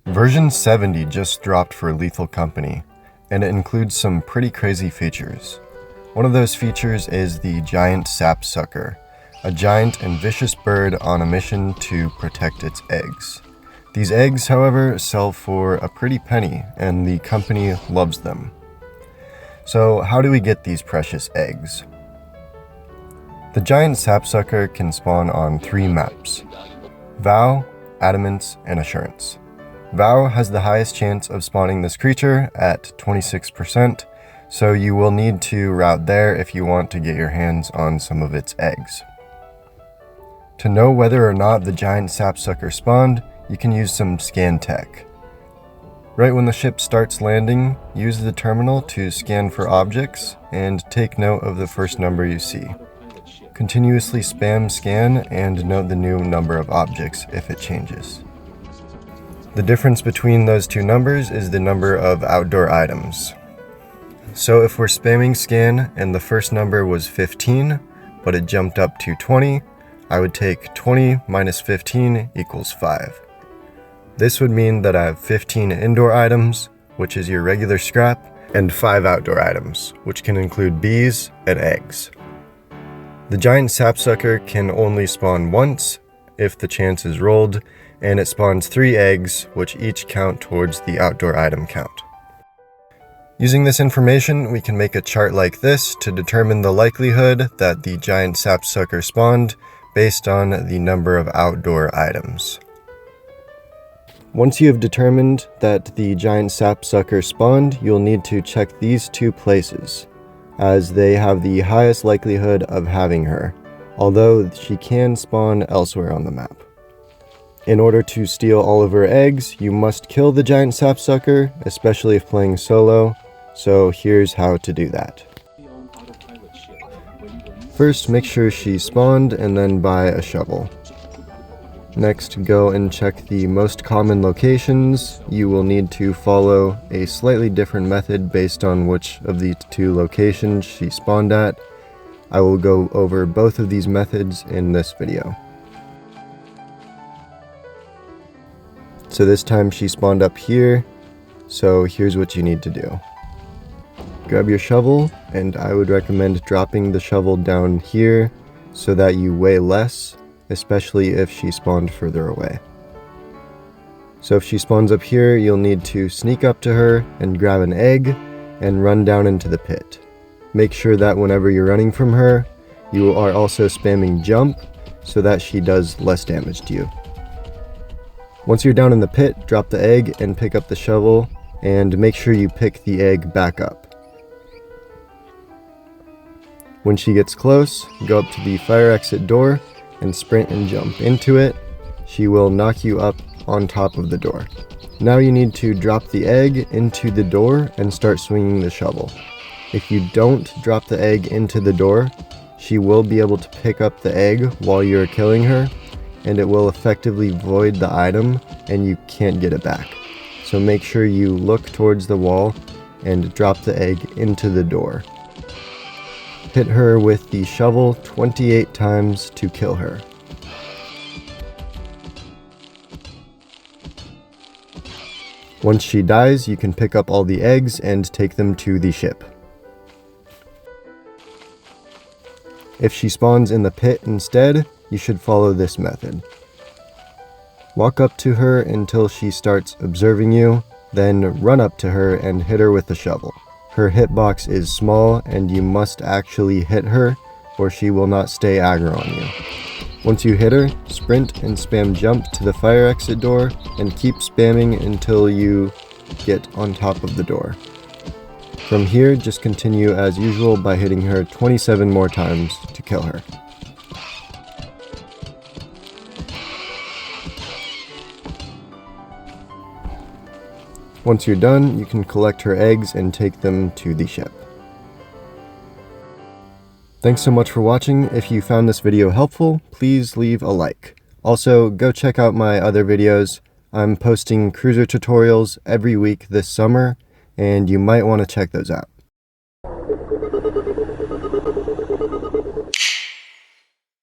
Version 70 just dropped for Lethal Company, and it includes some pretty crazy features. One of those features is the Giant Sapsucker, a giant and vicious bird on a mission to protect its eggs. These eggs, however, sell for a pretty penny, and the company loves them. So how do we get these precious eggs? The Giant Sapsucker can spawn on 3 maps: Vow, Adamance, and Assurance. Vow has the highest chance of spawning this creature at 26%, so you will need to route there if you want to get your hands on some of its eggs. To know whether or not the Giant Sapsucker spawned, you can use some scan tech. Right when the ship starts landing, use the terminal to scan for objects and take note of the first number you see. Continuously spam scan and note the new number of objects if it changes. The difference between those two numbers is the number of outdoor items. So if we're spamming scan and the first number was 15, but it jumped up to 20, I would take 20 minus 15 equals 5. This would mean that I have 15 indoor items, which is your regular scrap, and 5 outdoor items, which can include bees and eggs. The Giant Sapsucker can only spawn once if the chance is rolled, and it spawns 3 eggs, which each count towards the outdoor item count. Using this information, we can make a chart like this to determine the likelihood that the Giant Sapsucker spawned based on the number of outdoor items. Once you have determined that the Giant Sapsucker spawned, you'll need to check these 2 places, as they have the highest likelihood of having her, although she can spawn elsewhere on the map. In order to steal all of her eggs, you must kill the Giant Sapsucker, especially if playing solo, so here's how to do that. First, make sure she spawned and then buy a shovel. Next, go and check the most common locations. You will need to follow a slightly different method based on which of the 2 locations she spawned at. I will go over both of these methods in this video. So this time she spawned up here, so here's what you need to do. Grab your shovel, and I would recommend dropping the shovel down here so that you weigh less, especially if she spawned further away. So if she spawns up here, you'll need to sneak up to her and grab an egg and run down into the pit. Make sure that whenever you're running from her, you are also spamming jump so that she does less damage to you. Once you're down in the pit, drop the egg and pick up the shovel, and make sure you pick the egg back up. When she gets close, go up to the fire exit door and sprint and jump into it. She will knock you up on top of the door. Now you need to drop the egg into the door and start swinging the shovel. If you don't drop the egg into the door, she will be able to pick up the egg while you're killing her, and it will effectively void the item and you can't get it back. So make sure you look towards the wall and drop the egg into the door. Hit her with the shovel 28 times to kill her. Once she dies, you can pick up all the eggs and take them to the ship. If she spawns in the pit instead, you should follow this method. Walk up to her until she starts observing you, then run up to her and hit her with the shovel. Her hitbox is small and you must actually hit her or she will not stay aggro on you. Once you hit her, sprint and spam jump to the fire exit door and keep spamming until you get on top of the door. From here, just continue as usual by hitting her 27 more times to kill her. Once you're done, you can collect her eggs and take them to the ship. Thanks so much for watching. If you found this video helpful, please leave a like. Also, go check out my other videos. I'm posting cruiser tutorials every week this summer, and you might want to check those out.